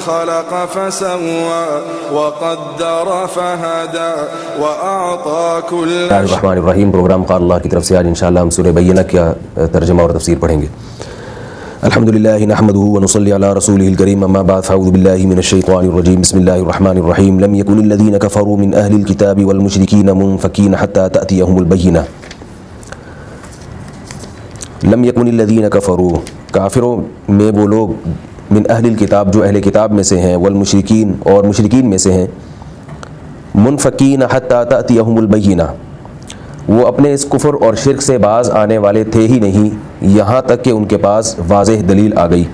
خلق فسوى وقدر فهدى وأعطى كل الرحیم پروگرام قال اللہ کی طرف سے آج انشاءاللہ ہم سورہ بینہ کا ترجمہ اور تفسیر پڑھیں گے۔ الحمدللہ نحمده ونصلی علی رسوله الکریم، اما بعد فاعوذ باللہ من الشیطان الرجیم، بسم اللہ الرحمن الرحیم۔ لم يكن الذین کفروا من اہل الکتاب والمشرکین منفکین حتی تأتیہم البینہ۔ لم یکن الذین کفروا، کافروں میں وہ لوگ، من اہل الکتاب جو اہل کتاب میں سے ہیں، والمشرکین اور مشرکین میں سے ہیں، منفکین حتی تأتیہم البینہ، وہ اپنے اس کفر اور شرک سے باز آنے والے تھے ہی نہیں یہاں تک کہ ان کے پاس واضح دلیل آ گئی۔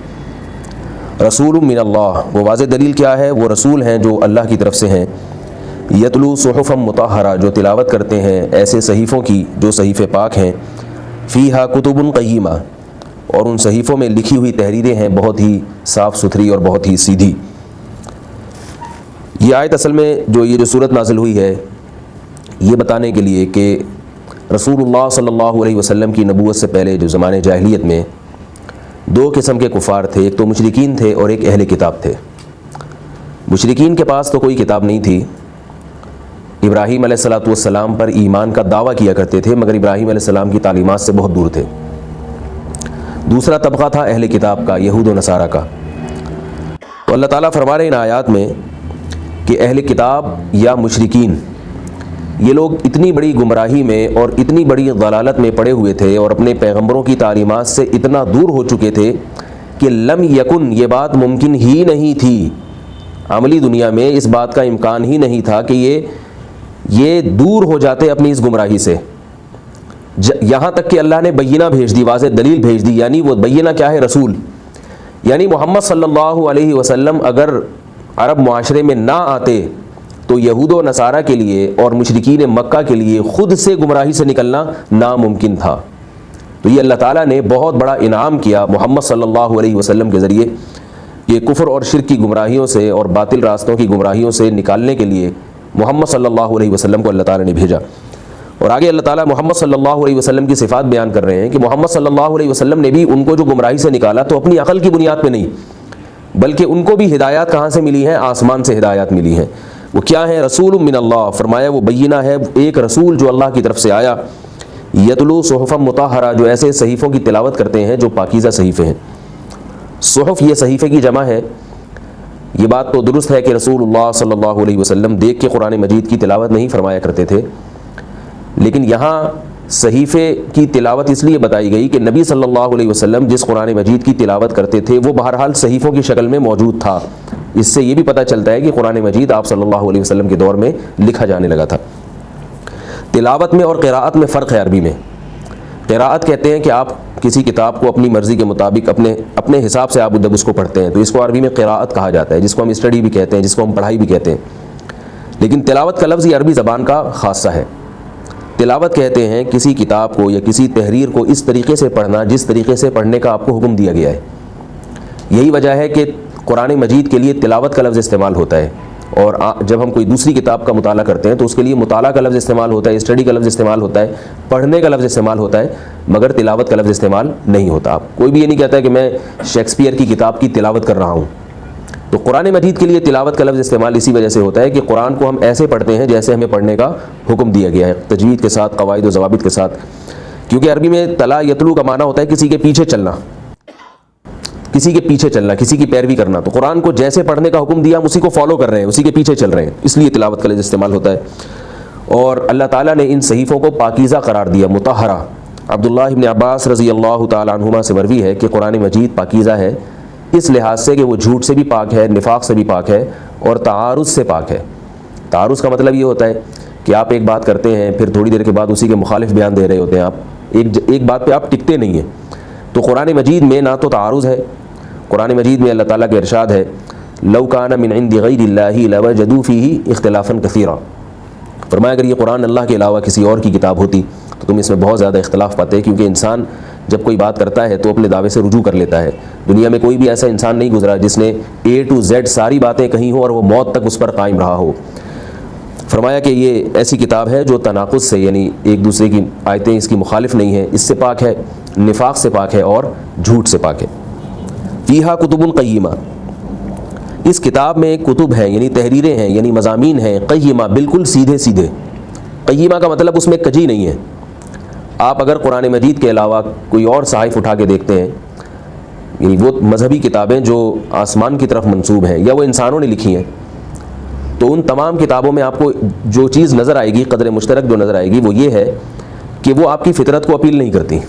رسول من اللہ، وہ واضح دلیل کیا ہے؟ وہ رسول ہیں جو اللہ کی طرف سے ہیں۔ یتلو صحفا مطہرہ، جو تلاوت کرتے ہیں ایسے صحیفوں کی جو صحیفے پاک ہیں، فیہا کتب قیمہ، اور ان صحیفوں میں لکھی ہوئی تحریریں ہیں بہت ہی صاف ستھری اور بہت ہی سیدھی۔ یہ آیت اصل میں یہ جو صورت نازل ہوئی ہے یہ بتانے کے لیے کہ رسول اللہ صلی اللہ علیہ وسلم کی نبوت سے پہلے جو زمانے جاہلیت میں دو قسم کے کفار تھے، ایک تو مشرکین تھے اور ایک اہل کتاب تھے۔ مشرکین کے پاس تو کوئی کتاب نہیں تھی، ابراہیم علیہ السلام پر ایمان کا دعویٰ کیا کرتے تھے مگر ابراہیم علیہ السلام کی تعلیمات سے بہت دور تھے۔ دوسرا طبقہ تھا اہل کتاب کا، یہود و نصارہ کا۔ تو اللہ تعالیٰ فرما رہے ہیں ان آیات میں کہ اہل کتاب یا مشرکین یہ لوگ اتنی بڑی گمراہی میں اور اتنی بڑی ضلالت میں پڑے ہوئے تھے اور اپنے پیغمبروں کی تعلیمات سے اتنا دور ہو چکے تھے کہ لم یکن، یہ بات ممکن ہی نہیں تھی، عملی دنیا میں اس بات کا امکان ہی نہیں تھا کہ یہ دور ہو جاتے اپنی اس گمراہی سے، یہاں تک کہ اللہ نے بینہ بھیج دی، واضح دلیل بھیج دی۔ یعنی وہ بینہ کیا ہے؟ رسول، یعنی محمد صلی اللہ علیہ وسلم اگر عرب معاشرے میں نہ آتے تو یہود و نصارہ کے لیے اور مشرکین مکہ کے لیے خود سے گمراہی سے نکلنا ناممکن تھا۔ تو یہ اللہ تعالیٰ نے بہت بڑا انعام کیا محمد صلی اللہ علیہ وسلم کے ذریعے، یہ کفر اور شرک کی گمراہیوں سے اور باطل راستوں کی گمراہیوں سے نکالنے کے لیے محمد صلی اللہ علیہ وسلم کو اللہ تعالیٰ نے بھیجا۔ اور آگے اللہ تعالیٰ محمد صلی اللہ علیہ وسلم کی صفات بیان کر رہے ہیں کہ محمد صلی اللہ علیہ وسلم نے بھی ان کو جو گمراہی سے نکالا تو اپنی عقل کی بنیاد پہ نہیں، بلکہ ان کو بھی ہدایات کہاں سے ملی ہیں؟ آسمان سے ہدایات ملی ہیں۔ وہ کیا ہے؟ رسول من اللہ، فرمایا وہ بینہ ہے، ایک رسول جو اللہ کی طرف سے آیا۔ یتلو صحفا مطہرہ، جو ایسے صحیفوں کی تلاوت کرتے ہیں جو پاکیزہ صحیفے ہیں۔ صحف یہ صحیفے کی جمع ہے۔ یہ بات تو درست ہے کہ رسول اللہ صلی اللہ علیہ وسلم دیکھ کے قرآن مجید کی تلاوت نہیں فرمایا کرتے تھے، لیکن یہاں صحیفے کی تلاوت اس لیے بتائی گئی کہ نبی صلی اللہ علیہ وسلم جس قرآن مجید کی تلاوت کرتے تھے وہ بہرحال صحیفوں کی شکل میں موجود تھا۔ اس سے یہ بھی پتہ چلتا ہے کہ قرآن مجید آپ صلی اللہ علیہ وسلم کے دور میں لکھا جانے لگا تھا۔ تلاوت میں اور قراءت میں فرق ہے۔ عربی میں قراءت کہتے ہیں کہ آپ کسی کتاب کو اپنی مرضی کے مطابق اپنے حساب سے آپ جب اس کو پڑھتے ہیں تو اس کو عربی میں قراءت کہا جاتا ہے، جس کو ہم اسٹڈی بھی کہتے ہیں، جس کو ہم پڑھائی بھی کہتے ہیں۔ لیکن تلاوت کا لفظ یہ عربی زبان کا خاصہ ہے۔ تلاوت کہتے ہیں کسی کتاب کو یا کسی تحریر کو اس طریقے سے پڑھنا جس طریقے سے پڑھنے کا آپ کو حکم دیا گیا ہے۔ یہی وجہ ہے کہ قرآن مجید کے لیے تلاوت کا لفظ استعمال ہوتا ہے، اور جب ہم کوئی دوسری کتاب کا مطالعہ کرتے ہیں تو اس کے لیے مطالعہ کا لفظ استعمال ہوتا ہے، اسٹڈی کا لفظ استعمال ہوتا ہے، پڑھنے کا لفظ استعمال ہوتا ہے، مگر تلاوت کا لفظ استعمال نہیں ہوتا۔ کوئی بھی یہ نہیں کہتا ہے کہ میں شیکسپیئر کی کتاب کی تلاوت کر رہا ہوں۔ تو قرآن مجید کے لیے تلاوت کا لفظ استعمال اسی وجہ سے ہوتا ہے کہ قرآن کو ہم ایسے پڑھتے ہیں جیسے ہمیں پڑھنے کا حکم دیا گیا ہے، تجوید کے ساتھ، قواعد و ضوابط کے ساتھ۔ کیونکہ عربی میں تلا یتلو کا معنی ہوتا ہے کسی کے پیچھے چلنا، کسی کے پیچھے چلنا، کسی کی پیروی کرنا۔ تو قرآن کو جیسے پڑھنے کا حکم دیا ہم اسی کو فالو کر رہے ہیں، اسی کے پیچھے چل رہے ہیں، اس لیے تلاوت کا لفظ استعمال ہوتا ہے۔ اور اللہ تعالیٰ نے ان صحیفوں کو پاکیزہ قرار دیا، مطہرہ۔ عبداللہ ابن عباس رضی اللہ تعالیٰ عنہما سے مروی ہے کہ قرآن مجید پاکیزہ ہے اس لحاظ سے کہ وہ جھوٹ سے بھی پاک ہے، نفاق سے بھی پاک ہے، اور تعارض سے پاک ہے۔ تعارض کا مطلب یہ ہوتا ہے کہ آپ ایک بات کرتے ہیں پھر تھوڑی دیر کے بعد اسی کے مخالف بیان دے رہے ہوتے ہیں، آپ ایک بات پہ آپ ٹکتے نہیں ہیں۔ تو قرآن مجید میں نہ تو تعارض ہے، قرآن مجید میں اللہ تعالیٰ کا ارشاد ہے لو کان من عند غیر اللہ لوجدوا فیہ اختلافا کثیرا، فرمایا اگر یہ قرآن اللہ کے علاوہ کسی اور کی کتاب ہوتی تو تم اس میں بہت زیادہ اختلاف پاتے، کیونکہ انسان جب کوئی بات کرتا ہے تو اپنے دعوے سے رجوع کر لیتا ہے۔ دنیا میں کوئی بھی ایسا انسان نہیں گزرا جس نے A to Z ساری باتیں کہی ہوں اور وہ موت تک اس پر قائم رہا ہو۔ فرمایا کہ یہ ایسی کتاب ہے جو تناقض سے، یعنی ایک دوسرے کی آیتیں اس کی مخالف نہیں ہیں، اس سے پاک ہے۔ نفاق سے پاک ہے اور جھوٹ سے پاک ہے۔ فیہا کتب قیمہ، اس کتاب میں کتب ہیں یعنی تحریریں ہیں یعنی مضامین ہیں، قیمہ بالکل سیدھے سیدھے۔ قیمہ کا مطلب اس میں کجی نہیں ہے۔ آپ اگر قرآن مجید کے علاوہ کوئی اور صحائف اٹھا کے دیکھتے ہیں، یعنی وہ مذہبی کتابیں جو آسمان کی طرف منسوب ہیں یا وہ انسانوں نے لکھی ہیں، تو ان تمام کتابوں میں آپ کو جو چیز نظر آئے گی، قدر مشترک جو نظر آئے گی، وہ یہ ہے کہ وہ آپ کی فطرت کو اپیل نہیں کرتی۔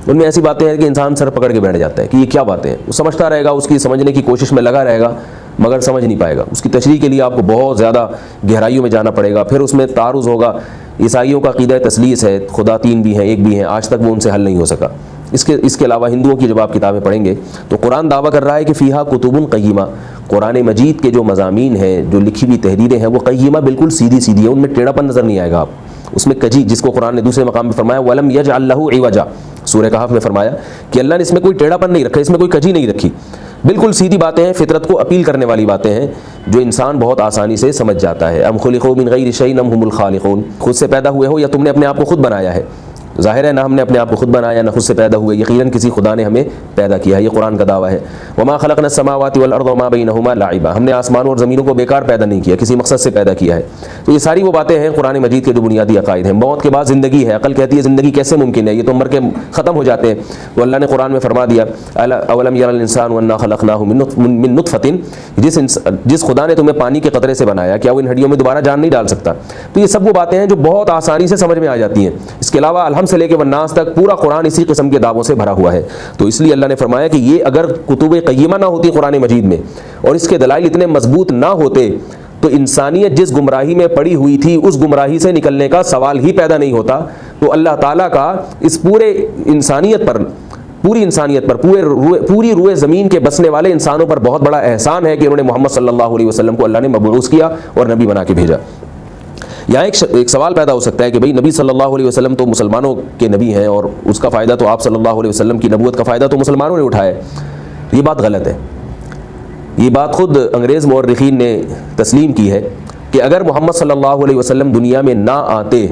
ان میں ایسی باتیں ہیں کہ انسان سر پکڑ کے بیٹھ جاتا ہے کہ یہ کیا باتیں ہیں، وہ سمجھتا رہے گا، اس کی سمجھنے کی کوشش میں لگا رہے گا مگر سمجھ نہیں پائے گا۔ اس کی تشریح کے لیے آپ کو بہت زیادہ گہرائیوں میں جانا پڑے گا، پھر اس میں تعارض ہوگا۔ عیسائیوں کا عقیدہ تثلیث ہے، خدا تین بھی ہیں ایک بھی ہیں، آج تک وہ ان سے حل نہیں ہو سکا۔ اس کے علاوہ ہندوؤں کی جب آپ کتابیں پڑھیں گے تو قرآن دعویٰ کر رہا ہے کہ فیہا کتب قیمہ، قرآن مجید کے جو مضامین ہیں، جو لکھی ہوئی تحریریں ہیں، وہ قیمہ بالکل سیدھی سیدھی ہیں، ان میں ٹیڑھا پن نظر نہیں آئے گا آپ اس میں کجی، جس کو قرآن نے دوسرے مقام میں فرمایا وَلَمْ يَجْعَلْ لَهُ عِوَجًا، سورہ کہف میں فرمایا کہ اللہ نے اس میں کوئی ٹیڑھا پن نہیں رکھا، اس میں کوئی کجی نہیں رکھی، بالکل سیدھی باتیں ہیں، فطرت کو اپیل کرنے والی باتیں ہیں جو انسان بہت آسانی سے سمجھ جاتا ہے۔ ام خلقوا من غیر شیء ام هم الخالقون، خود سے پیدا ہوئے ہو یا تم نے اپنے آپ کو خود بنایا ہے؟ ظاہر ہے نہ ہم نے اپنے آپ کو خود بنایا نہ خود سے پیدا ہوئے، یقیناً کسی خدا نے ہمیں پیدا کیا ہے، یہ قرآن کا دعویٰ ہے۔ وما خلقنا السماوات والارض وما بینہما لاعبا، ہم نے آسمانوں اور زمینوں کو بیکار پیدا نہیں کیا، کسی مقصد سے پیدا کیا ہے۔ تو یہ ساری وہ باتیں ہیں قرآن مجید کے جو بنیادی عقائد ہیں۔ موت کے بعد زندگی ہے، عقل کہتی ہے زندگی کیسے ممکن ہے، یہ تو مر کے ختم ہو جاتے ہیں۔ تو اللہ نے قرآن میں فرما دیا اولم یر الانسان انا خلقناہ من نطفۃ، جس خدا نے تمہیں پانی کے قطرے سے بنایا کیا وہ ان ہڈیوں میں دوبارہ جان نہیں ڈال سکتا؟ تو یہ سب وہ باتیں ہیں جو بہت آسانی سے سمجھ میں آ جاتی ہیں۔ اس کے علاوہ الحمد سے لے کے والناس تک پورا قرآن اسی قسم کے دعووں سے بھرا ہوا ہے۔ تو اس لیے اللہ نے فرمایا کہ یہ اگر کتب قیمہ نہ ہوتی قرآن مجید میں اور اس کے دلائل اتنے مضبوط نہ ہوتے تو انسانیت جس گمراہی میں پڑی ہوئی تھی اس گمراہی سے نکلنے کا سوال ہی پیدا نہیں ہوتا۔ تو اللہ تعالیٰ کا اس پوری انسانیت پر پوری روئے زمین کے بسنے والے انسانوں پر بہت بڑا احسان ہے کہ انہوں نے محمد صلی اللہ علیہ وسلم کو اللہ نے مبعوث کیا اور نبی بنا کے بھیجا۔ یہاں ایک سوال پیدا ہو سکتا ہے کہ بھئی نبی صلی اللہ علیہ وسلم تو مسلمانوں کے نبی ہیں اور اس کا فائدہ تو آپ صلی اللہ علیہ وسلم کی نبوت کا فائدہ تو مسلمانوں نے اٹھایا ہے۔ یہ بات غلط ہے۔ یہ بات خود انگریز مورخین نے تسلیم کی ہے کہ اگر محمد صلی اللہ علیہ وسلم دنیا میں نہ آتے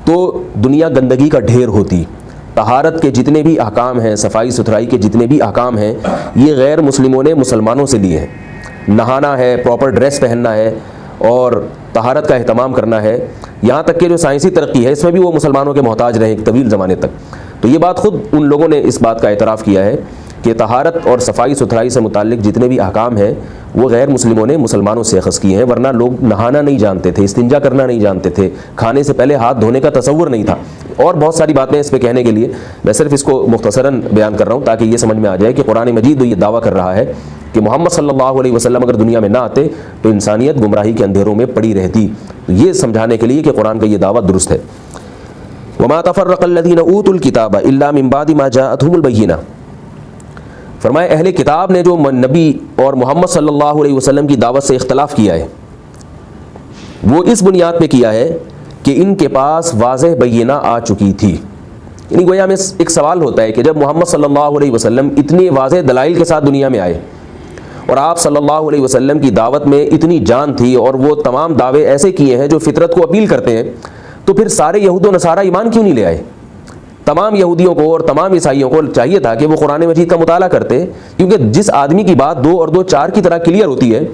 تو دنیا گندگی کا ڈھیر ہوتی۔ طہارت کے جتنے بھی احکام ہیں، صفائی ستھرائی کے جتنے بھی احکام ہیں، یہ غیر مسلموں نے مسلمانوں سے لیے ہیں۔ نہانا ہے، پراپر ڈریس پہننا ہے اور طہارت کا اہتمام کرنا ہے، یہاں تک کہ جو سائنسی ترقی ہے اس میں بھی وہ مسلمانوں کے محتاج رہے ایک طویل زمانے تک۔ تو یہ بات خود ان لوگوں نے اس بات کا اعتراف کیا ہے کہ طہارت اور صفائی ستھرائی سے متعلق جتنے بھی احکام ہیں وہ غیر مسلموں نے مسلمانوں سے اخذ کیے ہیں، ورنہ لوگ نہانا نہیں جانتے تھے، استنجا کرنا نہیں جانتے تھے، کھانے سے پہلے ہاتھ دھونے کا تصور نہیں تھا، اور بہت ساری باتیں اس پہ کہنے کے لیے میں صرف اس کو مختصراً بیان کر رہا ہوں تاکہ یہ سمجھ میں آ جائے کہ قرآن مجید یہ دعویٰ کر رہا ہے کہ محمد صلی اللہ علیہ وسلم اگر دنیا میں نہ آتے تو انسانیت گمراہی کے اندھیروں میں پڑی رہتی۔ یہ سمجھانے کے لیے کہ قرآن کا یہ دعویٰ درست ہے۔ وما تفرق الذین اوتوا الکتاب الا من بعد ما جاءتهم البینہ، فرمایا اہل کتاب نے جو نبی اور محمد صلی اللہ علیہ وسلم کی دعوت سے اختلاف کیا ہے وہ اس بنیاد پہ کیا ہے کہ ان کے پاس واضح بینہ آ چکی تھی۔ یعنی گویا میں ایک سوال ہوتا ہے کہ جب محمد صلی اللہ علیہ وسلم اتنی واضح دلائل کے ساتھ دنیا میں آئے اور آپ صلی اللہ علیہ وسلم کی دعوت میں اتنی جان تھی اور وہ تمام دعوے ایسے کیے ہیں جو فطرت کو اپیل کرتے ہیں، تو پھر سارے یہود و نصارہ ایمان کیوں نہیں لے آئے؟ تمام یہودیوں کو اور تمام عیسائیوں کو چاہیے تھا کہ وہ قرآن مجید کا مطالعہ کرتے، کیونکہ جس آدمی کی بات 2 اور 2 4 کی طرح کلیئر ہوتی ہے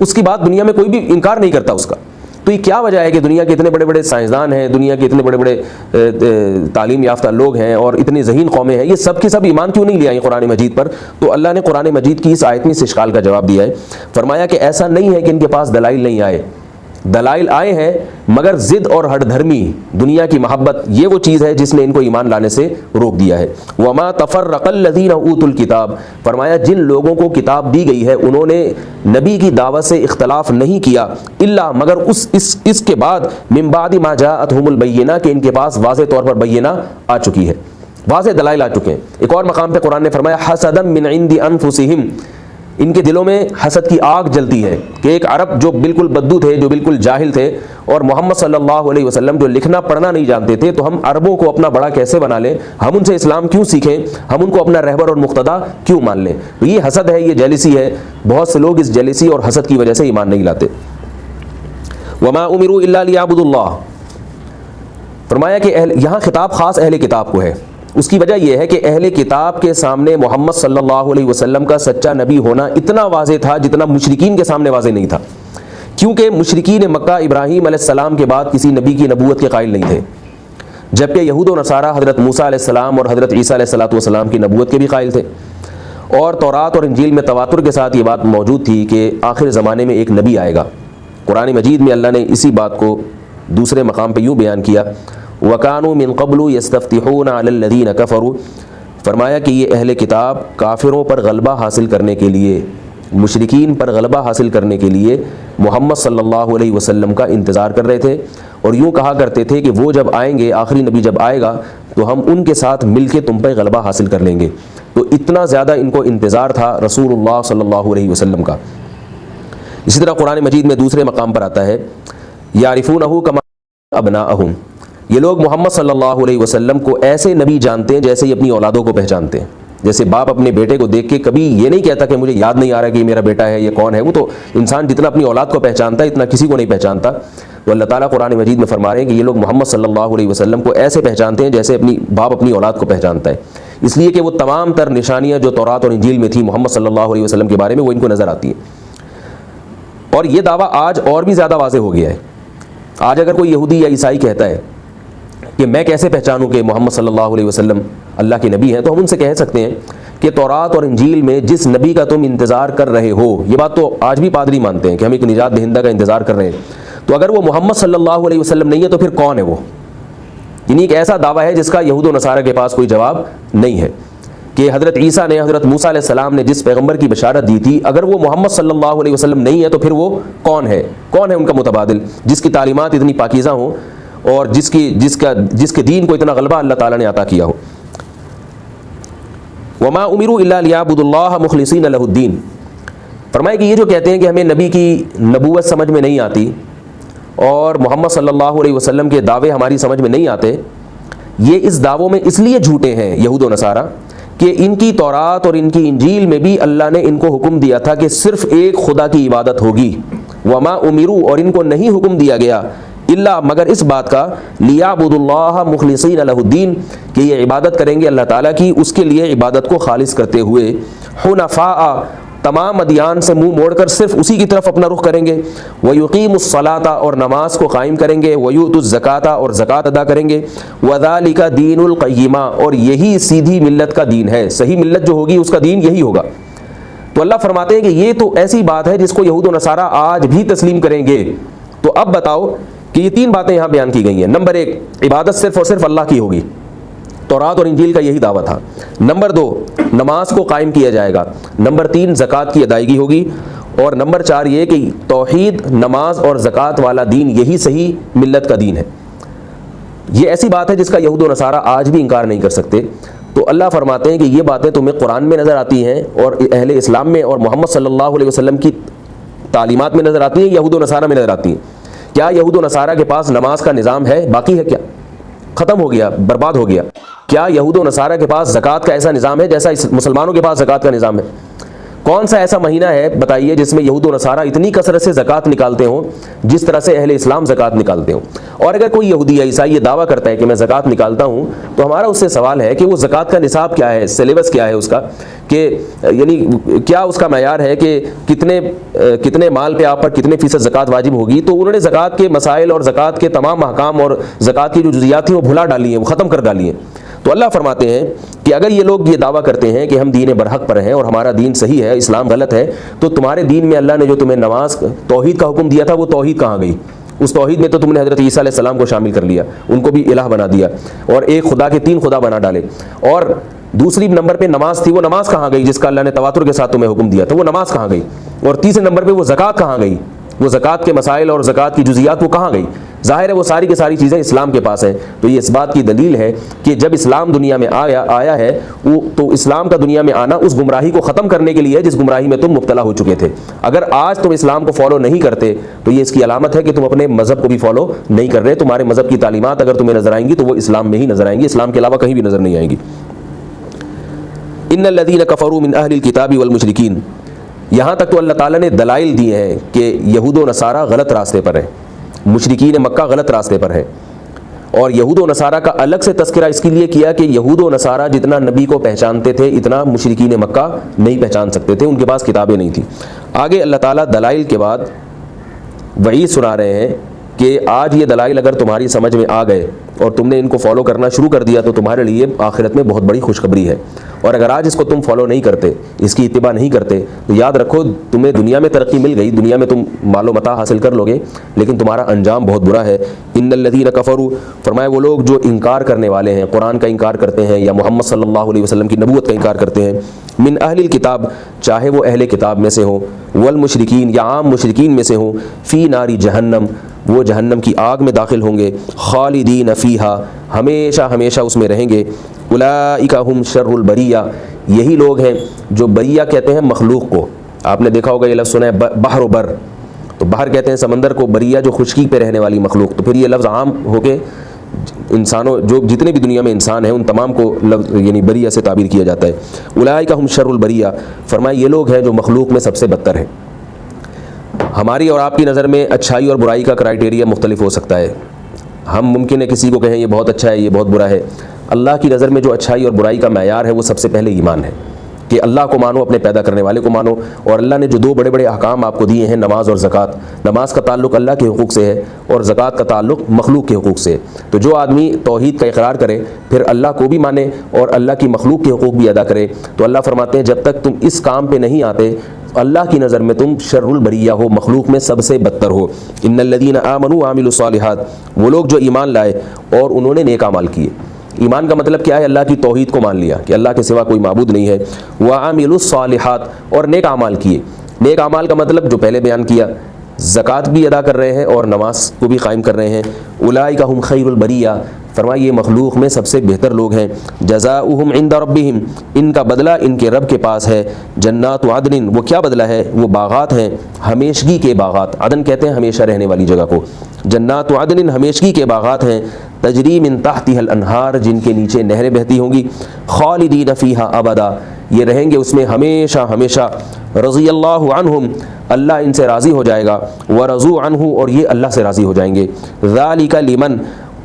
اس کی بات دنیا میں کوئی بھی انکار نہیں کرتا اس کا۔ تو یہ کیا وجہ ہے کہ دنیا کے اتنے بڑے بڑے سائنسدان ہیں، دنیا کے اتنے بڑے بڑے تعلیم یافتہ لوگ ہیں اور اتنی ذہین قومیں ہیں، یہ سب کی سب ایمان کیوں نہیں لے آئیں قرآن مجید پر؟ تو اللہ نے قرآن مجید کی اس آیت میں اس اشکال کا جواب دیا ہے۔ فرمایا کہ ایسا نہیں ہے کہ ان کے پاس دلائل نہیں آئے، دلائل آئے ہیں، مگر ضد اور ہٹ دھرمی، دنیا کی محبت، یہ وہ چیز ہے جس نے ان کو ایمان لانے سے روک دیا ہے۔ وما تفرق الذین اوتوا الکتاب، فرمایا جن لوگوں کو کتاب دی گئی ہے انہوں نے نبی کی دعوت سے اختلاف نہیں کیا، الا مگر اس کے بعد من بعد ما جاءتهم البینہ، کہ ان کے پاس واضح طور پر بینہ آ چکی ہے، واضح دلائل آ چکے ہیں۔ ایک اور مقام پہ قرآن نے فرمایا حسدا من عند انفسہم، ان کے دلوں میں حسد کی آگ جلتی ہے کہ ایک عرب جو بالکل بدو تھے، جو بالکل جاہل تھے، اور محمد صلی اللہ علیہ وسلم جو لکھنا پڑھنا نہیں جانتے تھے، تو ہم عربوں کو اپنا بڑا کیسے بنا لیں، ہم ان سے اسلام کیوں سیکھیں، ہم ان کو اپنا رہبر اور مقتدا کیوں مان لیں؟ تو یہ حسد ہے، یہ جیلسی ہے۔ بہت سے لوگ اس جیلسی اور حسد کی وجہ سے ایمان نہیں لاتے۔ وما امروا الا لیعبدوا اللہ، فرمایا کہ یہاں خطاب خاص اہل کتاب کو ہے، اس کی وجہ یہ ہے کہ اہل کتاب کے سامنے محمد صلی اللہ علیہ وسلم کا سچا نبی ہونا اتنا واضح تھا جتنا مشرکین کے سامنے واضح نہیں تھا، کیونکہ مشرکین مکہ ابراہیم علیہ السلام کے بعد کسی نبی کی نبوت کے قائل نہیں تھے، جبکہ یہود و نصارہ حضرت موسیٰ علیہ السلام اور حضرت عیسیٰ علیہ السلام کی نبوت کے بھی قائل تھے، اور تورات اور انجیل میں تواتر کے ساتھ یہ بات موجود تھی کہ آخر زمانے میں ایک نبی آئے گا۔ قرآن مجید میں اللہ نے اسی بات کو دوسرے مقام پہ یوں بیان کیا، وَكَانُوا مِن قَبْلُ يَسْتَفْتِحُونَ عَلَى الَّذِينَ كَفَرُوا، فرمایا کہ یہ اہل کتاب کافروں پر غلبہ حاصل کرنے کے لیے، مشرکین پر غلبہ حاصل کرنے کے لیے محمد صلی اللہ علیہ وسلم کا انتظار کر رہے تھے، اور یوں کہا کرتے تھے کہ وہ جب آئیں گے، آخری نبی جب آئے گا تو ہم ان کے ساتھ مل کے تم پہ غلبہ حاصل کر لیں گے۔ تو اتنا زیادہ ان کو انتظار تھا رسول اللہ صلی اللہ علیہ وسلم کا۔ اسی طرح قرآن مجید میں دوسرے مقام پر آتا ہے، یعرفونہ کما ابناءہم، یہ لوگ محمد صلی اللہ علیہ وسلم کو ایسے نبی جانتے ہیں جیسے یہ اپنی اولادوں کو پہچانتے ہیں۔ جیسے باپ اپنے بیٹے کو دیکھ کے کبھی یہ نہیں کہتا کہ مجھے یاد نہیں آ رہا کہ یہ میرا بیٹا ہے، یہ کون ہے، وہ تو انسان جتنا اپنی اولاد کو پہچانتا ہے اتنا کسی کو نہیں پہچانتا۔ تو اللہ تعالیٰ قرآن مجید میں فرما رہے ہیں کہ یہ لوگ محمد صلی اللہ علیہ وسلم کو ایسے پہچانتے ہیں جیسے اپنی باپ اپنی اولاد کو پہچانتا ہے، اس لیے کہ وہ تمام تر نشانیاں جو تورات اور انجیل میں تھیں محمد صلی اللہ علیہ وسلم کے بارے میں وہ ان کو نظر آتی ہیں۔ اور یہ دعویٰ آج اور بھی زیادہ واضح ہو گیا ہے۔ آج اگر کوئی یہودی یا عیسائی کہتا ہے کہ میں کیسے پہچانوں کہ محمد صلی اللہ علیہ وسلم اللہ کے نبی ہیں، تو ہم ان سے کہہ سکتے ہیں کہ تورات اور انجیل میں جس نبی کا تم انتظار کر رہے ہو، یہ بات تو آج بھی پادری مانتے ہیں کہ ہم ایک نجات دہندہ کا انتظار کر رہے ہیں، تو اگر وہ محمد صلی اللہ علیہ وسلم نہیں ہے تو پھر کون ہے وہ؟ یعنی ایک ایسا دعویٰ ہے جس کا یہود و نصارہ کے پاس کوئی جواب نہیں ہے کہ حضرت عیسیٰ نے، حضرت موسیٰ علیہ السلام نے جس پیغمبر کی بشارت دی تھی، اگر وہ محمد صلی اللہ علیہ وسلم نہیں ہے تو پھر وہ کون ہے؟ کون ہے ان کا متبادل جس کی تعلیمات اتنی پاکیزہ ہوں اور جس کے دین کو اتنا غلبہ اللہ تعالیٰ نے عطا کیا ہو؟ وما امروا الا ليعبدوا الله مخلصين له الدين، فرمایا کہ یہ جو کہتے ہیں کہ ہمیں نبی کی نبوت سمجھ میں نہیں آتی اور محمد صلی اللہ علیہ وسلم کے دعوے ہماری سمجھ میں نہیں آتے، یہ اس دعووں میں اس لیے جھوٹے ہیں یہود و نصارہ کہ ان کی تورات اور ان کی انجیل میں بھی اللہ نے ان کو حکم دیا تھا کہ صرف ایک خدا کی عبادت ہوگی، وما امروا، اور ان کو نہیں حکم دیا گیا الا مگر اس بات کا، لیعبدوا اللہ مخلصین لہ الدین، کہ یہ عبادت کریں گے اللہ تعالیٰ کی، اس کے لیے عبادت کو خالص کرتے ہوئے، حنفاء، تمام ادیان سے منہ موڑ کر صرف اسی کی طرف اپنا رخ کریں گے، وَيُقِيمُ الصَّلَاةَ، اور نماز کو قائم کریں گے، وَيُؤْتُوا الزَّكَاةَ، اور زکوٰۃ ادا کریں گے، وَذَلِكَ دِينُ الْقَيِّمَةِ، اور یہی سیدھی ملت کا دین ہے، صحیح ملت جو ہوگی اس کا دین یہی ہوگا۔ تو اللہ فرماتے ہیں کہ یہ تو ایسی بات ہے جس کو یہود و نصارہ آج بھی تسلیم کریں گے۔ تو اب بتاؤ کہ یہ تین باتیں یہاں بیان کی گئی ہیں۔ نمبر ایک، عبادت صرف اور صرف اللہ کی ہوگی، تورات اور انجیل کا یہی دعویٰ تھا۔ نمبر دو، نماز کو قائم کیا جائے گا۔ نمبر تین، زکوٰۃ کی ادائیگی ہوگی۔ اور نمبر چار یہ کہ توحید، نماز اور زکوٰۃ والا دین یہی صحیح ملت کا دین ہے۔ یہ ایسی بات ہے جس کا یہود و نصارہ آج بھی انکار نہیں کر سکتے۔ تو اللہ فرماتے ہیں کہ یہ باتیں تمہیں قرآن میں نظر آتی ہیں اور اہل اسلام میں اور محمد صلی اللہ علیہ وسلم کی تعلیمات میں نظر آتی ہیں، یہود و نصارہ میں نظر آتی ہیں۔ کیا یہود و نصارہ کے پاس نماز کا نظام ہے؟ باقی ہے کیا؟ ختم ہو گیا، برباد ہو گیا۔ کیا یہود و نصارہ کے پاس زکوٰۃ کا ایسا نظام ہے جیسا مسلمانوں کے پاس زکوٰۃ کا نظام ہے؟ کون سا ایسا مہینہ ہے بتائیے جس میں یہود و نصارہ اتنی کثرت سے زکوٰۃ نکالتے ہوں جس طرح سے اہل اسلام زکوٰۃ نکالتے ہوں؟ اور اگر کوئی یہودی یا عیسائی یہ دعویٰ کرتا ہے کہ میں زکوٰۃ نکالتا ہوں، تو ہمارا اس سے سوال ہے کہ وہ زکوٰۃ کا نصاب کیا ہے، سلیبس کیا ہے اس کا، کہ یعنی کیا اس کا معیار ہے کہ کتنے مال پہ آپ پر کتنے فیصد زکوٰۃ واجب ہوگی؟ تو انہوں نے زکوٰۃ کے مسائل اور زکوٰۃ کے تمام احکام اور زکوٰۃ کی جو جزیات تھیں وہ بھلا ڈالی ہیں، وہ ختم کر ڈالی ہیں۔ تو اللہ فرماتے ہیں کہ اگر یہ لوگ یہ دعویٰ کرتے ہیں کہ ہم دین برحق پر ہیں اور ہمارا دین صحیح ہے، اسلام غلط ہے، تو تمہارے دین میں اللہ نے جو تمہیں نماز، توحید کا حکم دیا تھا، وہ توحید کہاں گئی؟ اس توحید میں تو تم نے حضرت عیسیٰ علیہ السلام کو شامل کر لیا، ان کو بھی الہ بنا دیا اور ایک خدا کے تین خدا بنا ڈالے۔ اور دوسری نمبر پہ نماز تھی، وہ نماز کہاں گئی جس کا اللہ نے تواتر کے ساتھ تمہیں حکم دیا تھا؟ وہ نماز کہاں گئی؟ اور تیسرے نمبر پہ وہ زکوٰۃ کہاں گئی؟ وہ زکوٰۃ کے مسائل اور زکوٰۃ کی جزیات وہ کہاں گئی؟ ظاہر ہے وہ ساری کی ساری چیزیں اسلام کے پاس ہیں۔ تو یہ اس بات کی دلیل ہے کہ جب اسلام دنیا میں آیا ہے تو اسلام کا دنیا میں آنا اس گمراہی کو ختم کرنے کے لیے ہے جس گمراہی میں تم مبتلا ہو چکے تھے۔ اگر آج تم اسلام کو فالو نہیں کرتے تو یہ اس کی علامت ہے کہ تم اپنے مذہب کو بھی فالو نہیں کر رہے۔ تمہارے مذہب کی تعلیمات اگر تمہیں نظر آئیں گی تو وہ اسلام میں ہی نظر آئیں گی، اسلام کے علاوہ کہیں بھی نظر نہیں آئیں گی۔ ان الذین کفروا من اہل الکتاب والمشرکین، یہاں تک تو اللہ تعالیٰ نے دلائل دیے ہیں کہ یہود و نصارہ غلط راستے پر ہیں، مشرکین مکہ غلط راستے پر ہیں۔ اور یہود و نصارہ کا الگ سے تذکرہ اس کے لیے کیا کہ یہود و نصارہ جتنا نبی کو پہچانتے تھے اتنا مشرکین مکہ نہیں پہچان سکتے تھے، ان کے پاس کتابیں نہیں تھیں۔ آگے اللہ تعالیٰ دلائل کے بعد وعید سنا رہے ہیں کہ آج یہ دلائل اگر تمہاری سمجھ میں آ گئے اور تم نے ان کو فالو کرنا شروع کر دیا تو تمہارے لیے آخرت میں بہت بڑی خوشخبری ہے، اور اگر آج اس کو تم فالو نہیں کرتے، اس کی اتباع نہیں کرتے، تو یاد رکھو تمہیں دنیا میں ترقی مل گئی، دنیا میں تم مال و متاع حاصل کر لو گے، لیکن تمہارا انجام بہت برا ہے۔ ان الذین کفروا، فرمایا وہ لوگ جو انکار کرنے والے ہیں، قرآن کا انکار کرتے ہیں یا محمد صلی اللہ علیہ وسلم کی نبوت کا انکار کرتے ہیں، من اہل الکتاب، چاہے وہ اہل کتاب میں سے ہوں، والمشرکین یا عام مشرکین میں سے ہوں، فی نار جہنم، وہ جہنم کی آگ میں داخل ہوں گے، خالدین فیہا، ہمیشہ ہمیشہ اس میں رہیں گے، اولئک ہم شر البریہ، یہی لوگ ہیں جو بریہ کہتے ہیں مخلوق کو، آپ نے دیکھا ہوگا یہ لفظ سنا ہے بحر و بر، تو بحر کہتے ہیں سمندر کو، بریہ جو خشکی پہ رہنے والی مخلوق، تو پھر یہ لفظ عام ہو کے انسانوں جو جتنے بھی دنیا میں انسان ہیں ان تمام کو لفظ یعنی بریہ سے تعبیر کیا جاتا ہے۔ اولئک ہم شر البریہ، فرمایا یہ لوگ ہیں جو مخلوق میں سب سے بدتر ہیں۔ ہماری اور آپ کی نظر میں اچھائی اور برائی کا کرائٹیریا مختلف ہو سکتا ہے، ہم ممکن ہے کسی کو کہیں یہ بہت اچھا ہے یہ بہت برا ہے، اللہ کی نظر میں جو اچھائی اور برائی کا معیار ہے وہ سب سے پہلے ایمان ہے، کہ اللہ کو مانو، اپنے پیدا کرنے والے کو مانو، اور اللہ نے جو دو بڑے بڑے احکام آپ کو دیے ہیں، نماز اور زکوٰۃ، نماز کا تعلق اللہ کے حقوق سے ہے اور زکوٰۃ کا تعلق مخلوق کے حقوق سے ہے، تو جو آدمی توحید کا اقرار کرے پھر اللہ کو بھی مانے اور اللہ کی مخلوق کے حقوق بھی ادا کرے، تو اللہ فرماتے ہیں جب تک تم اس کام پہ نہیں آتے اللہ کی نظر میں تم شر البریہ ہو، مخلوق میں سب سے بدتر ہو۔ ان الذین آمنوا وعملوا الصالحات، وہ لوگ جو ایمان لائے اور انہوں نے نیک اعمال کیے۔ ایمان کا مطلب کیا ہے؟ اللہ کی توحید کو مان لیا کہ اللہ کے سوا کوئی معبود نہیں ہے، وعملوا الصالحات، اور نیک اعمال کیے۔ نیک اعمال کا مطلب جو پہلے بیان کیا، زکوٰۃ بھی ادا کر رہے ہیں اور نماز کو بھی قائم کر رہے ہیں۔ اولئک ہم خیر البریہ، فرمایا یہ مخلوق میں سب سے بہتر لوگ ہیں۔ جزاؤہم عند ربہم، ان کا بدلہ ان کے رب کے پاس ہے۔ جنات عدن، وہ کیا بدلہ ہے؟ وہ باغات ہیں، ہمیشگی کے باغات، عدن کہتے ہیں ہمیشہ رہنے والی جگہ کو، جنات عدن ہمیشگی کے باغات ہیں، تجری من تحتها الانہار، جن کے نیچے نہریں بہتی ہوں گی، خالدین فیہا ابدا، یہ رہیں گے اس میں ہمیشہ ہمیشہ۔ رضی اللہ عنہم، اللہ ان سے راضی ہو جائے گا، ورضوا عنہ، اور یہ اللہ سے راضی ہو جائیں گے۔ ذالک لمن،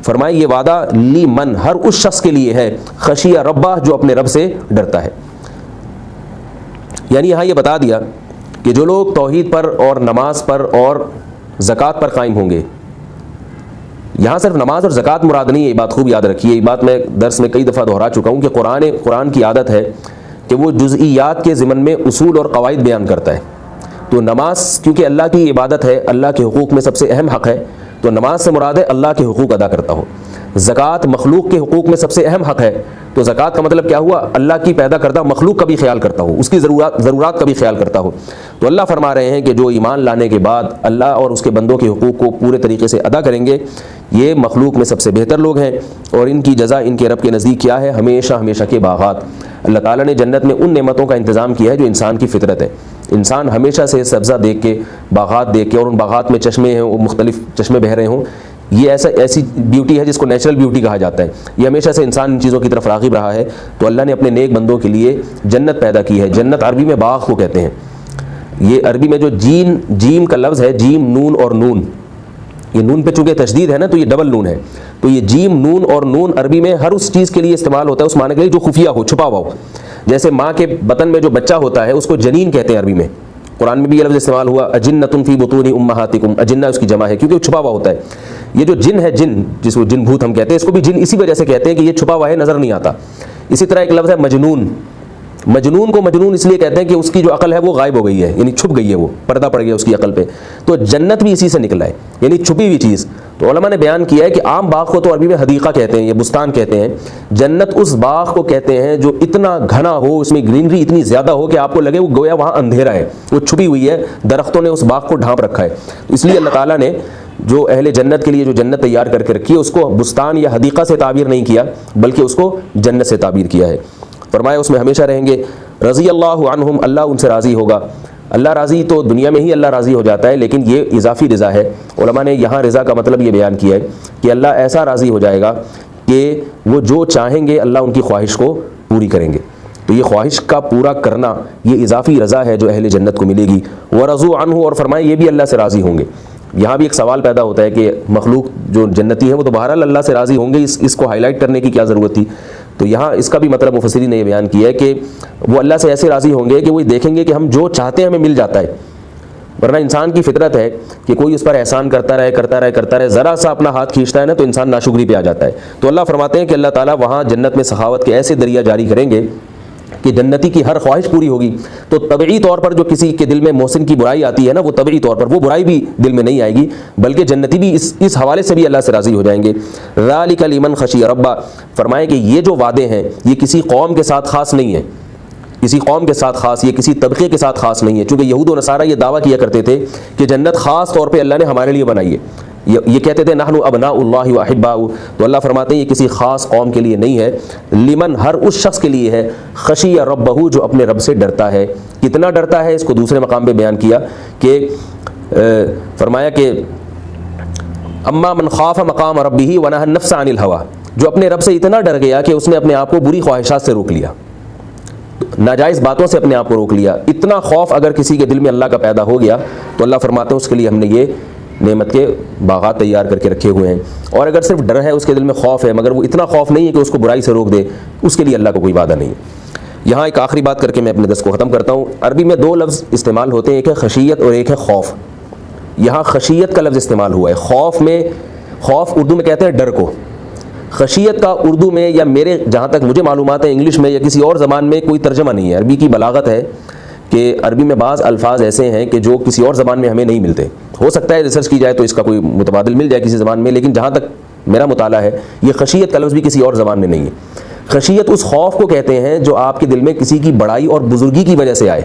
فرمائے یہ وعدہ لمن، ہر اس شخص کے لیے ہے، خشیہ ربہ، جو اپنے رب سے ڈرتا ہے۔ یعنی یہاں یہ بتا دیا کہ جو لوگ توحید پر اور نماز پر اور زکوٰۃ پر قائم ہوں گے، یہاں صرف نماز اور زکوٰۃ مراد نہیں ہے، یہ بات خوب یاد رکھیے، یہ بات میں درس میں کئی دفعہ دہرا چکا ہوں کہ قرآن کی عادت ہے کہ وہ جزئیات کے ضمن میں اصول اور قواعد بیان کرتا ہے۔ تو نماز کیونکہ اللہ کی عبادت ہے، اللہ کے حقوق میں سب سے اہم حق ہے، تو نماز سے مراد ہے اللہ کے حقوق ادا کرتا ہو۔ زکوٰۃ مخلوق کے حقوق میں سب سے اہم حق ہے، تو زکوٰۃ کا مطلب کیا ہوا؟ اللہ کی پیدا کردہ مخلوق کا بھی خیال کرتا ہو، اس کی ضرورات کا بھی خیال کرتا ہو۔ تو اللہ فرما رہے ہیں کہ جو ایمان لانے کے بعد اللہ اور اس کے بندوں کے حقوق کو پورے طریقے سے ادا کریں گے، یہ مخلوق میں سب سے بہتر لوگ ہیں، اور ان کی جزا ان کے رب کے نزدیک کیا ہے؟ ہمیشہ ہمیشہ کے باغات۔ اللہ تعالیٰ نے جنت میں ان نعمتوں کا انتظام کیا ہے جو انسان کی فطرت ہے، انسان ہمیشہ سے سبزہ دیکھ کے، باغات دیکھ کے، اور ان باغات میں چشمے ہیں، وہ مختلف چشمے بہہ رہے ہوں، یہ ایسی بیوٹی ہے جس کو نیچرل بیوٹی کہا جاتا ہے، یہ ہمیشہ سے انسان ان چیزوں کی طرف راغب رہا ہے، تو اللہ نے اپنے نیک بندوں کے لیے جنت پیدا کی ہے۔ جنت عربی میں باغ کو کہتے ہیں، یہ عربی میں جو جیم کا لفظ ہے، جیم نون اور نون، یہ نون پہ چونکہ تشدید ہے نا تو یہ ڈبل نون ہے، تو یہ جیم نون اور نون عربی میں ہر اس چیز کے لیے استعمال ہوتا ہے، اس معنی کے لیے جو خفیہ ہو، چھپا ہوا ہو۔ جیسے ماں کے بطن میں جو بچہ ہوتا ہے اس کو جنین کہتے ہیں عربی میں، قرآن میں بھی یہ لفظ استعمال ہوا، اجنۃ فی بطون امہاتکم، اجنہ اس کی جمع ہے کیونکہ وہ چھپا ہوا ہوتا ہے۔ یہ جو جن ہے، جن جس کو جن بھوت ہم کہتے ہیں، اس کو بھی جن اسی وجہ سے کہتے ہیں کہ یہ چھپا ہوا ہے، نظر نہیں آتا۔ اسی طرح ایک لفظ ہے مجنون، مجنون کو مجنون اس لیے کہتے ہیں کہ اس کی جو عقل ہے وہ غائب ہو گئی ہے، یعنی چھپ گئی ہے، وہ پردہ پڑ گیا اس کی عقل پہ، تو جنت بھی اسی سے نکلا ہے، یعنی چھپی ہوئی چیز۔ تو علماء نے بیان کیا ہے کہ عام باغ کو تو عربی میں حدیقہ کہتے ہیں، یہ بستان کہتے ہیں، جنت اس باغ کو کہتے ہیں جو اتنا گھنا ہو، اس میں گرینری اتنی زیادہ ہو کہ آپ کو لگے وہ گویا وہاں اندھیرا ہے، وہ چھپی ہوئی ہے، درختوں نے اس باغ کو ڈھانپ رکھا ہے۔ اس لیے اللہ تعالیٰ نے جو اہل جنت کے لیے جو جنت تیار کر کے رکھی ہے اس کو بستان یا حدیقہ سے تعبیر نہیں کیا بلکہ اس کو جنت سے تعبیر کیا ہے۔ فرمایا اس میں ہمیشہ رہیں گے۔ رضی اللہ عنہم، اللہ ان سے راضی ہوگا۔ اللہ راضی تو دنیا میں ہی اللہ راضی ہو جاتا ہے، لیکن یہ اضافی رضا ہے۔ علماء نے یہاں رضا کا مطلب یہ بیان کیا ہے کہ اللہ ایسا راضی ہو جائے گا کہ وہ جو چاہیں گے اللہ ان کی خواہش کو پوری کریں گے۔ تو یہ خواہش کا پورا کرنا یہ اضافی رضا ہے جو اہل جنت کو ملے گی۔ ورضوا عنہ، اور فرمائے یہ بھی اللہ سے راضی ہوں گے۔ یہاں بھی ایک سوال پیدا ہوتا ہے کہ مخلوق جو جنتی ہے وہ تو بہرحال اللہ سے راضی ہوں گے، اس کو ہائی لائٹ کرنے کی کیا ضرورت تھی؟ تو یہاں اس کا بھی مطلب مفسرین نے یہ بیان کیا ہے کہ وہ اللہ سے ایسے راضی ہوں گے کہ وہ دیکھیں گے کہ ہم جو چاہتے ہیں ہمیں مل جاتا ہے، ورنہ انسان کی فطرت ہے کہ کوئی اس پر احسان کرتا رہے، ذرا سا اپنا ہاتھ کھینچتا ہے نا تو انسان ناشکری پہ آ جاتا ہے۔ تو اللہ فرماتے ہیں کہ اللہ تعالیٰ وہاں جنت میں سخاوت کے ایسے دریا جاری کریں گے کہ جنتی کی ہر خواہش پوری ہوگی۔ تو طبعی طور پر جو کسی کے دل میں محسن کی برائی آتی ہے نا، وہ طبعی طور پر وہ برائی بھی دل میں نہیں آئے گی، بلکہ جنتی بھی اس حوالے سے بھی اللہ سے راضی ہو جائیں گے۔ ذالک لمن خشی ربہ، فرمائے کہ یہ جو وعدے ہیں یہ کسی قوم کے ساتھ خاص نہیں ہے، کسی قوم کے ساتھ خاص، یہ کسی طبقے کے ساتھ خاص نہیں ہے، چونکہ یہود و نصارہ یہ دعویٰ کیا کرتے تھے کہ جنت خاص طور پہ اللہ نے ہمارے لیے بنائی ہے، یہ کہتے تھے نحن ابناء اللہ و احباؤہ۔ تو اللہ فرماتے ہیں یہ کسی خاص قوم کے لیے نہیں ہے، لمن ہر اس شخص کے لیے ہے خشی ربہ جو اپنے رب سے ڈرتا ہے۔ کتنا ڈرتا ہے اس کو دوسرے مقام پہ بیان کیا کہ فرمایا کہ اما من خاف مقام ربہ ونہى النفس عن الہوى، جو اپنے رب سے اتنا ڈر گیا کہ اس نے اپنے آپ کو بری خواہشات سے روک لیا، ناجائز باتوں سے اپنے آپ کو روک لیا۔ اتنا خوف اگر کسی کے دل میں اللہ کا پیدا ہو گیا تو اللہ فرماتے ہیں اس کے لیے ہم نے یہ نعمت کے باغات تیار کر کے رکھے ہوئے ہیں۔ اور اگر صرف ڈر ہے، اس کے دل میں خوف ہے مگر وہ اتنا خوف نہیں ہے کہ اس کو برائی سے روک دے، اس کے لیے اللہ کو کوئی وعدہ نہیں ہے۔ یہاں ایک آخری بات کر کے میں اپنے درس کو ختم کرتا ہوں۔ عربی میں دو لفظ استعمال ہوتے ہیں، ایک ہے خشیت اور ایک ہے خوف۔ یہاں خشیت کا لفظ استعمال ہوا ہے۔ خوف اردو میں کہتے ہیں ڈر کو، خشیت کا اردو میں یا میرے جہاں تک مجھے معلومات ہے انگلش میں یا کسی اور زبان میں کوئی ترجمہ نہیں ہے۔ عربی کی بلاغت ہے کہ عربی میں بعض الفاظ ایسے ہیں کہ جو کسی اور زبان میں ہمیں نہیں ملتے، ہو سکتا ہے ریسرچ کی جائے تو اس کا کوئی متبادل مل جائے کسی زبان میں، لیکن جہاں تک میرا مطالعہ ہے یہ خشیت کا لفظ بھی کسی اور زبان میں نہیں ہے۔ خشیت اس خوف کو کہتے ہیں جو آپ کے دل میں کسی کی بڑائی اور بزرگی کی وجہ سے آئے۔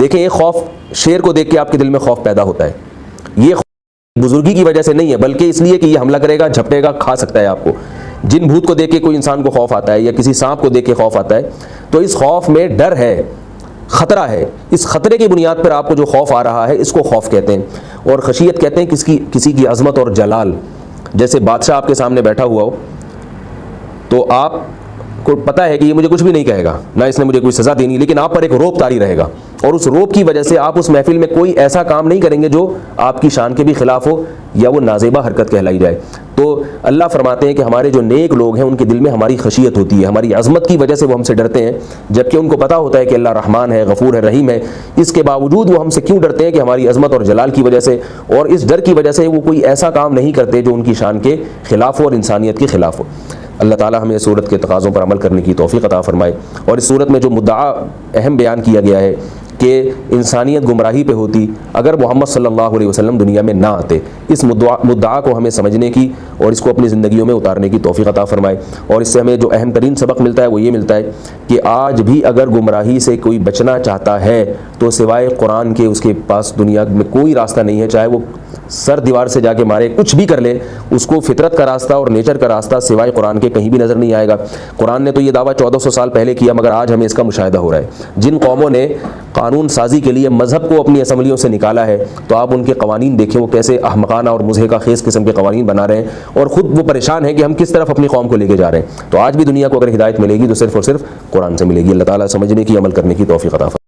دیکھیں ایک خوف، شیر کو دیکھ کے آپ کے دل میں خوف پیدا ہوتا ہے، یہ بزرگی کی وجہ سے نہیں ہے بلکہ اس لیے کہ یہ حملہ کرے گا، جھپٹے گا، کھا سکتا ہے آپ کو۔ جن بھوت کو دیکھ کے کوئی انسان کو خوف آتا ہے یا کسی سانپ کو دیکھ کے خوف آتا ہے، تو اس خوف میں ڈر ہے، خطرہ ہے، اس خطرے کی بنیاد پر آپ کو جو خوف آ رہا ہے اس کو خوف کہتے ہیں۔ اور خشیت کہتے ہیں کسی کی عظمت اور جلال، جیسے بادشاہ آپ کے سامنے بیٹھا ہوا ہو تو آپ کو پتہ ہے کہ یہ مجھے کچھ بھی نہیں کہے گا، نہ اس نے مجھے کوئی سزا دینی، لیکن آپ پر ایک رعب طاری رہے گا، اور اس رعب کی وجہ سے آپ اس محفل میں کوئی ایسا کام نہیں کریں گے جو آپ کی شان کے بھی خلاف ہو یا وہ نازیبہ حرکت کہلائی جائے۔ تو اللہ فرماتے ہیں کہ ہمارے جو نیک لوگ ہیں ان کے دل میں ہماری خشیت ہوتی ہے، ہماری عظمت کی وجہ سے وہ ہم سے ڈرتے ہیں، جبکہ ان کو پتہ ہوتا ہے کہ اللہ رحمان ہے، غفور ہے، رحیم ہے۔ اس کے باوجود وہ ہم سے کیوں ڈرتے ہیں؟ کہ ہماری عظمت اور جلال کی وجہ سے، اور اس ڈر کی وجہ سے وہ کوئی ایسا کام نہیں کرتے جو ان کی شان کے خلاف ہو اور انسانیت کے خلاف ہو۔ اللہ تعالی ہمیں اس صورت کے تقاضوں پر عمل کرنے کی توفیق عطا فرمائے۔ اور اس صورت میں جو مدعا اہم بیان کیا گیا ہے کہ انسانیت گمراہی پہ ہوتی اگر محمد صلی اللہ علیہ وسلم دنیا میں نہ آتے، اس مدعا کو ہمیں سمجھنے کی اور اس کو اپنی زندگیوں میں اتارنے کی توفیق عطا فرمائے۔ اور اس سے ہمیں جو اہم ترین سبق ملتا ہے وہ یہ ملتا ہے کہ آج بھی اگر گمراہی سے کوئی بچنا چاہتا ہے تو سوائے قرآن کے اس کے پاس دنیا میں کوئی راستہ نہیں ہے، چاہے وہ سر دیوار سے جا کے مارے، کچھ بھی کر لے، اس کو فطرت کا راستہ اور نیچر کا راستہ سوائے قرآن کے کہیں بھی نظر نہیں آئے گا۔ قرآن نے تو یہ دعویٰ 1400 سال پہلے کیا، مگر آج ہمیں اس کا مشاہدہ ہو رہا ہے۔ جن قوموں نے قانون سازی کے لیے مذہب کو اپنی اسمبلیوں سے نکالا ہے تو آپ ان کے قوانین دیکھیں، وہ کیسے احمقانہ اور مضحکہ خیز قسم کے قوانین بنا رہے ہیں، اور خود وہ پریشان ہیں کہ ہم کس طرف اپنی قوم کو لے کے جا رہے ہیں۔ تو آج بھی دنیا کو اگر ہدایت ملے گی تو صرف اور صرف قرآن سے ملے گی۔ اللہ تعالیٰ سمجھنے کی، عمل کرنے کی توفیق عطا فرمائے۔